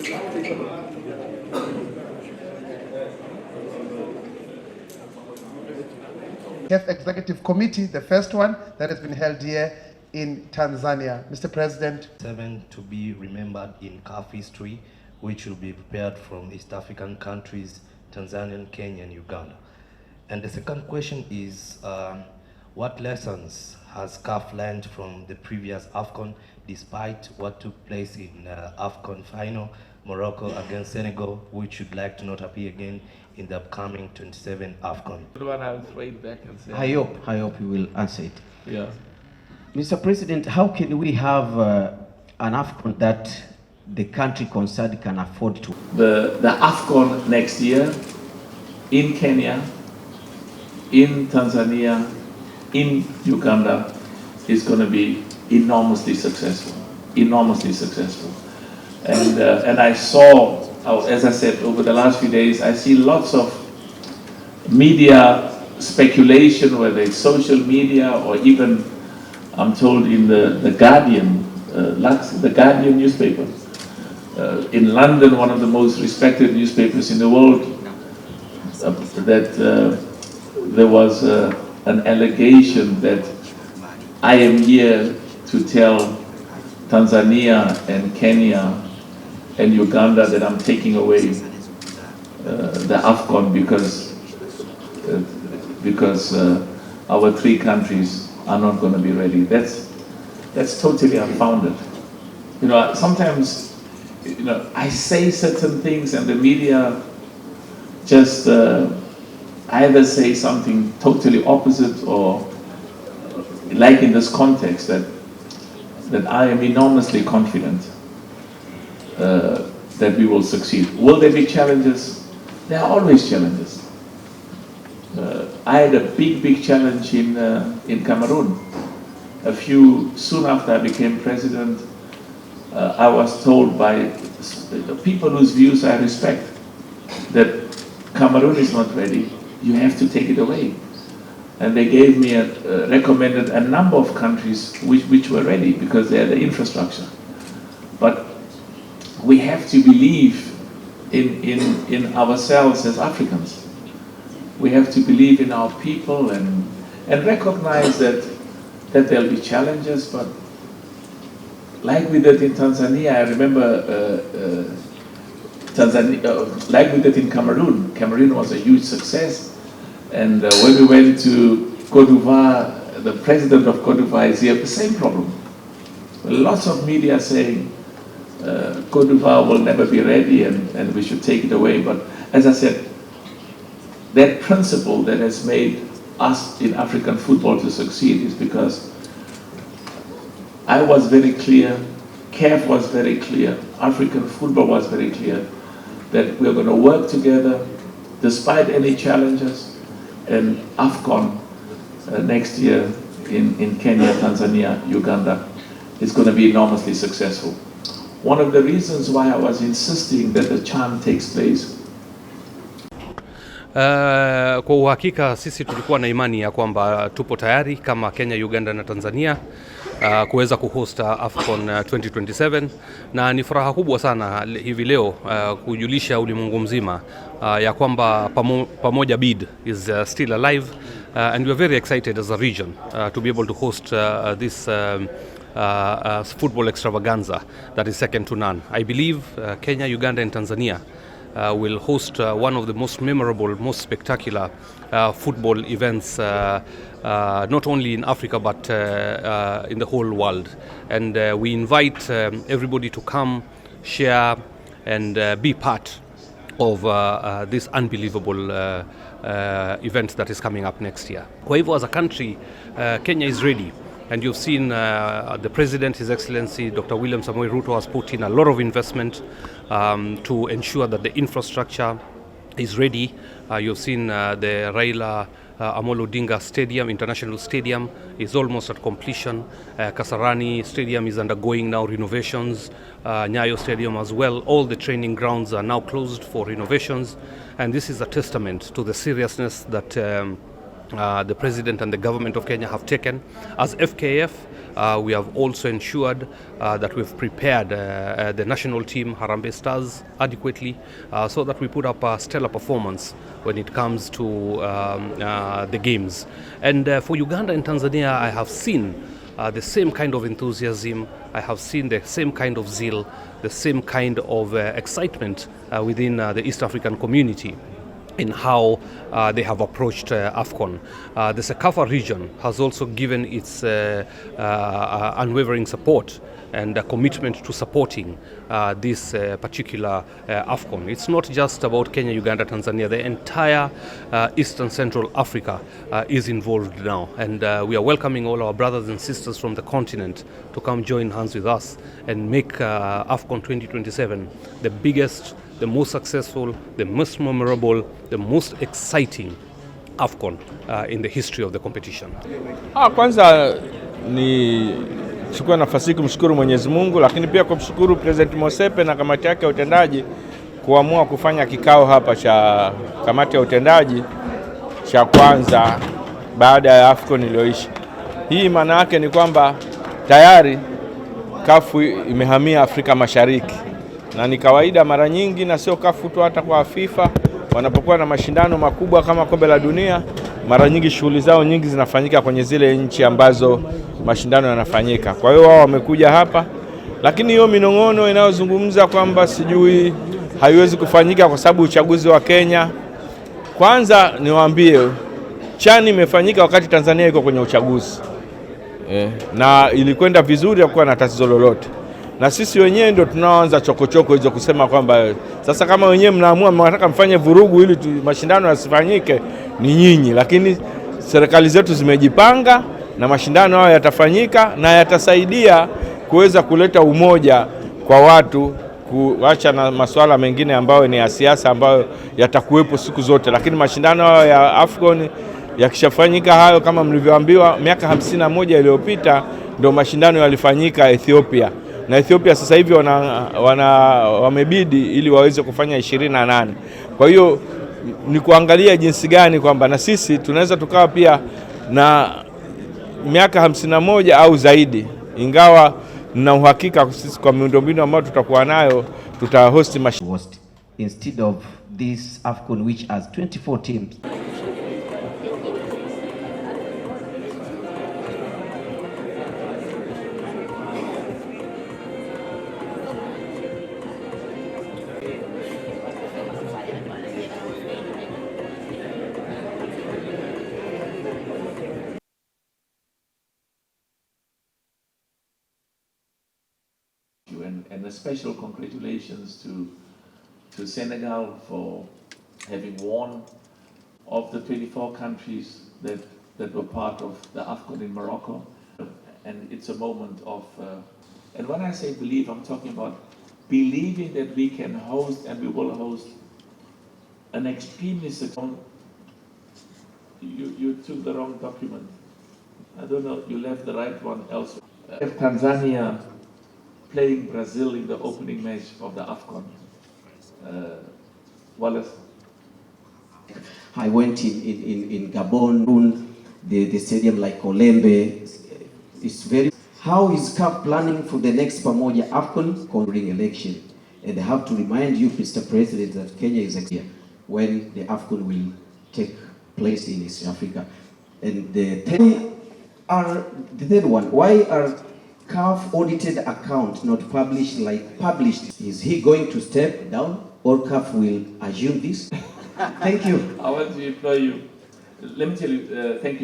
CAF Executive Committee, the first one that has been held here in Tanzania. Mr. President. 7 to be remembered in CAF history, which will be prepared from East African countries, Tanzania, Kenya, and Uganda. And the second question is, what lessons has CAF learned from the previous Afcon, despite what took place in Afcon final, Morocco against Senegal, which would like to not appear again in the upcoming 27 Afcon? I hope you will answer it. Yeah. Mr. President, how can we have an Afcon that the country concerned can afford to? The Afcon next year in Kenya, in Tanzania, in Uganda is going to be enormously successful. Enormously successful. And I saw, as I said, over the last few days, I see lots of media speculation, whether it's social media or even, I'm told, in the Guardian, the Guardian newspaper. In London, one of the most respected newspapers in the world, that there was an allegation that I am here to tell Tanzania and Kenya and Uganda that I'm taking away the Afcon because our three countries are not going to be ready. That's totally unfounded. You know, sometimes, you know, I say certain things and the media just either say something totally opposite, or like in this context, that I am enormously confident that we will succeed. Will there be challenges? There are always challenges. I had a big challenge in Cameroon. Soon after I became president, I was told by people whose views I respect that Cameroon is not ready. You have to take it away. And they gave me recommended a number of countries which were ready because they had the infrastructure. But we have to believe in ourselves as Africans. We have to believe in our people and recognize that there'll be challenges, but like we did in Tanzania, I remember like we did in Cameroon. Cameroon was a huge success. And when we went to Cote d'Ivoire, the president of Cote d'Ivoire is here, the same problem. Lots of media saying Cote d'Ivoire will never be ready and we should take it away. But as I said, that principle that has made us in African football to succeed is because I was very clear, CAF was very clear, African football was very clear, that we're going to work together despite any challenges. And Afcon next year in Kenya, Tanzania, Uganda is going to be enormously successful. One of the reasons why I was insisting that the CHAN takes place. Kwa uhakika sisi tulikuwa na imani ya kwamba tupo tayari kama Kenya, Uganda na Tanzania kuweza kuhost Afcon 2027, na ni furaha kubwa sana hivi leo kujulisha ulimwengu mzima ya kwamba pamoja bid is still alive, and we are very excited as a region to be able to host this football extravaganza that is second to none. I believe Kenya, Uganda and Tanzania will host one of the most memorable, most spectacular football events, not only in Africa but in the whole world. And we invite everybody to come, share and be part of this unbelievable event that is coming up next year. Kwa hivyo, as a country, Kenya is ready. And you've seen the President, His Excellency Dr. William Samoei Ruto, has put in a lot of investment to ensure that the infrastructure is ready. You've seen the Raila Amolo Odinga Stadium, International Stadium, is almost at completion. Kasarani Stadium is undergoing now renovations. Nyayo Stadium as well. All the training grounds are now closed for renovations. And this is a testament to the seriousness that the President and the government of Kenya have taken. As FKF, we have also ensured that we've prepared the national team, Harambee Stars, adequately so that we put up a stellar performance when it comes to the games. And for Uganda and Tanzania, I have seen the same kind of enthusiasm, I have seen the same kind of zeal, the same kind of excitement within the East African community in how they have approached Afcon. The CAF region has also given its unwavering support and a commitment to supporting this particular Afcon. It's not just about Kenya, Uganda, Tanzania. The entire Eastern Central Africa is involved now, and we are welcoming all our brothers and sisters from the continent to come join hands with us and make Afcon 2027 the biggest, the most successful, the most memorable, the most exciting Afcon in the history of the competition. Kwanza ni chukua nafasi hii kumshukuru Mwenyezi Mungu, lakini pia kumshukuru President Motsepe na kamati yake ya utendaji kuamua kufanya kikao hapa cha kamati ya utendaji cha kwanza baada ya Afcon iliyoisha. Hii maana yake ni kwamba tayari CAF imehamia Afrika Mashariki, na ni kawaida mara nyingi, na sio CAF tu, hata kwa FIFA wanapokuwa na mashindano makubwa kama kombe la dunia, mara nyingi shughuli zao nyingi zinafanyika kwenye zile nchi ambazo mashindano yanafanyika. Kwa hiyo wao wamekuja hapa, lakini hiyo minong'ono inayozungumza kwamba sijui haiwezi kufanyika kwa sababu uchaguzi wa Kenya, kwanza niwaambie CHAN imefanyika wakati Tanzania iko kwenye uchaguzi na ilikwenda vizuri, hakuwa na tatizo lolote. Na sisi wenyewe ndio tunaoanza chokochoko hizo kusema kwamba sasa kama wenyewe mnaamua mnataka mfanye vurugu ili mashindano yasifanyike, ni nyinyi. Lakini serikali zetu zimejipanga na mashindano hayo yatafanyika na yatasaidia kuweza kuleta umoja kwa watu, kuacha na masuala mengine ambayo ni ya siasa ambayo yatakuwepo siku zote. Lakini mashindano hayo ya Afcon yakishafanyika hayo, kama mlivyoambiwa, miaka 51 iliyopita ndio mashindano yalifanyika Ethiopia. Na Ethiopia sasa hivi wamebidi ili waweze kufanya 28. Kwa hiyo ni kuangalia jinsi gani kwamba na sisi tunaweza tukawa pia na miaka 51 au zaidi, ingawa na uhakika sisi kwa miundombinu ambayo tutakuwa nayo tutahost instead of this Afcon which has 24 teams. And a special congratulations to Senegal for having won of the 24 countries that were part of the Afcon in Morocco. And it's a moment of, and when I say believe, I'm talking about believing that we can host and we will host an extremely successful. You took the wrong document. I don't know, you left the right one elsewhere. Tanzania playing Brazil in the opening match of the Afcon. Wallace? I went in Gabon, the stadium like Olembe. It's very. How is CAF planning for the next Pamoja Afcon during election? And I have to remind you, Mr. President, that Kenya is here when the Afcon will take place in East Africa. And the third one, why are CAF audited account not published like published? Is he going to step down or CAF will assume this? Thank you. I want to employ you. Let me tell you, thank you.